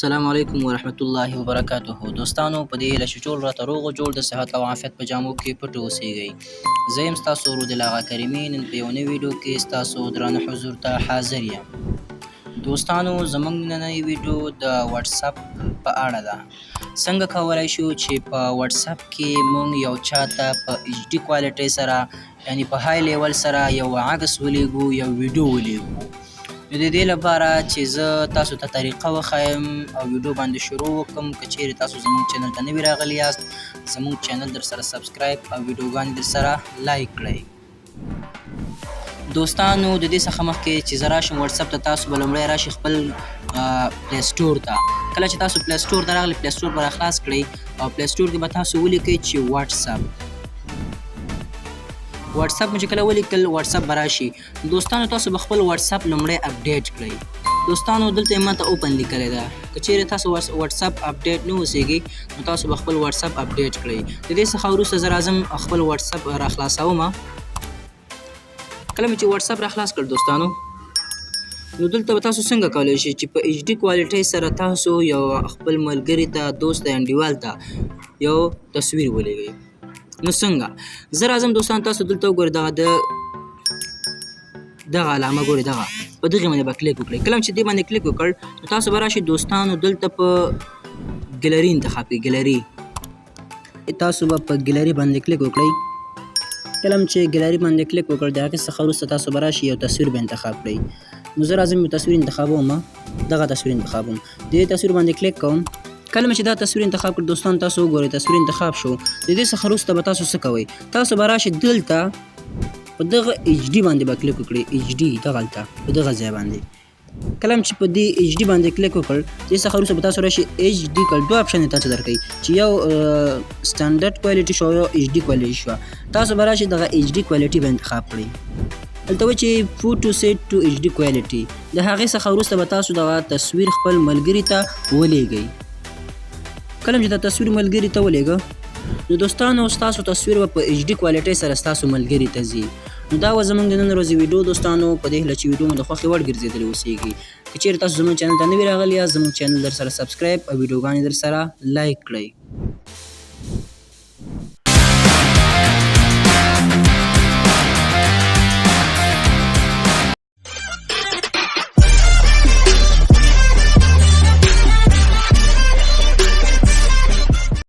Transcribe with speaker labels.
Speaker 1: السلام علیکم ورحمت الله وبرکاته. دوستانو په دې هیله چې ټول راته روغ جوړ د صحت او عافیت په جامو کې پټ اوسئ. زه یم ستاسو ورور دلغه کریمي. نن په یو نوې ویډیو کې ستاسو درانه حضور ته حاضر یم. دوستانو زموږ نننۍ ویډیو د واتساپ په اړه ده. څنګه کولی شو چې په واتساپ کې موږ یو چاته په ایچ ډي کوالټۍ سره یعنی په های لیول سره یو عکس ولیږو، یو ویډیو ولیږو. نو د دې لپاره چې زه تاسو ته طریقه وښایم او ویډیو باندې شروع وکړم. که چیرې تاسو زموږ چینل ته نوي راغلي یاست، زموږ چینل در سره سبسکرایب او ویډیوګانې در سره لایک کړئ. دوستانو د دې څخه مخکې چې زه راشم واتساپ ته، تاسو به لومړی راشئ خپل پلی سټور ته. کله چې تاسو پلی سټور ته راغلئ، پلی سټور به راخلاص کړئ او پلی سټور کې به تاسو ولیکئ چې واتساپ مو چې کله ولیکل واتساپ به راشي. دوستانو تاسو به خپل واتساپ لومړی اپډیټ کړئ. دوستانو دلته یې ماته اوپن لیکلی ده. که چیرې تاسو واتساپ اپډیټ نه اوسیږئ نو تاسو به خپل واتساپ اپډیټ کړئ. د دې څخه وروسته زه راځم خپل واتساپ راخلاصوم. کله مې چې واتساپ راخلاص کړ دوستانو، نو دلته به تاسو څنګه کولی شئ چې په ایچ ډي کوالټۍ سره تاسو یو خپل ملګري ته، دوست ته، انډیوال ته یو تصویر ولیږئ. نو څنګه؟ زه راځم دوستان، تاسو دلته وګورئ دغه علامه ګورئ، په دغې باندې به کلیک وکړئ. کله چې دې باندې کلیک وکړ نو تاسو به راشئ دوستانو دلته په ګیلري انتخاب کړئ. ګیلري تاسو به په ګیلري باندې کلیک وکړئ. کله چې ګیلري باندې کلیک وکړ د هغې څخه وروسته تاسو به راشئ یو تصویر به انتخاب کړئ. نو زه راځم یو تصویر انتخابوم، دغه تصویر انتخابوم. د دې تصویر باندې کلیک کوم. کله مې چې دا تصویر انتخاب کړ دوستان، تاسو وګورئ تصویر انتخاب شو. د دې څخه وروسته به تاسو څه کوئ؟ تاسو به راشئ دلته په دغه ایچ ډي باندې به کلیک وکړئ. ایچ ډي دغلته په دغه ځای باندې کله چې په دې ایچ ډي باندې کلیک وکړ، دې څخه وروسته به تاسو راشئ ایچ ډي کړ. دوه اپشن یې تاسو درکوي چې یو سټنډرډ کوالټي شو او یو ایچ ډي کوالټي شوه. تاسو به راشئ دغه ایچ ډي کوالټي به انتخاب کړئ. دلته وایي چې فوټو سیټ ټو ایچ ډي کوالټي. د هغې څخه وروسته به تاسو دغه تصویر خپل ملګري ته ولیږئ. کله چې دا تصویر ملګري ته ولیږه نو دوستانو ستاسو تصویر به په ایچ ډي کوالټۍ سره ستاسو ملګري ته ځي. نو دا وه زموږ د نن ورځې ویډیو دوستانو. په دې هیله چې ویډیو مو د خوښې وړ ګرځېدلې اوسیږي. که چیرې تاسو زموږ چینل ته نوي راغلي یاست، زموږ چینل در سره سبسکرایب او ویډیوګانې در سره لایک کړئ.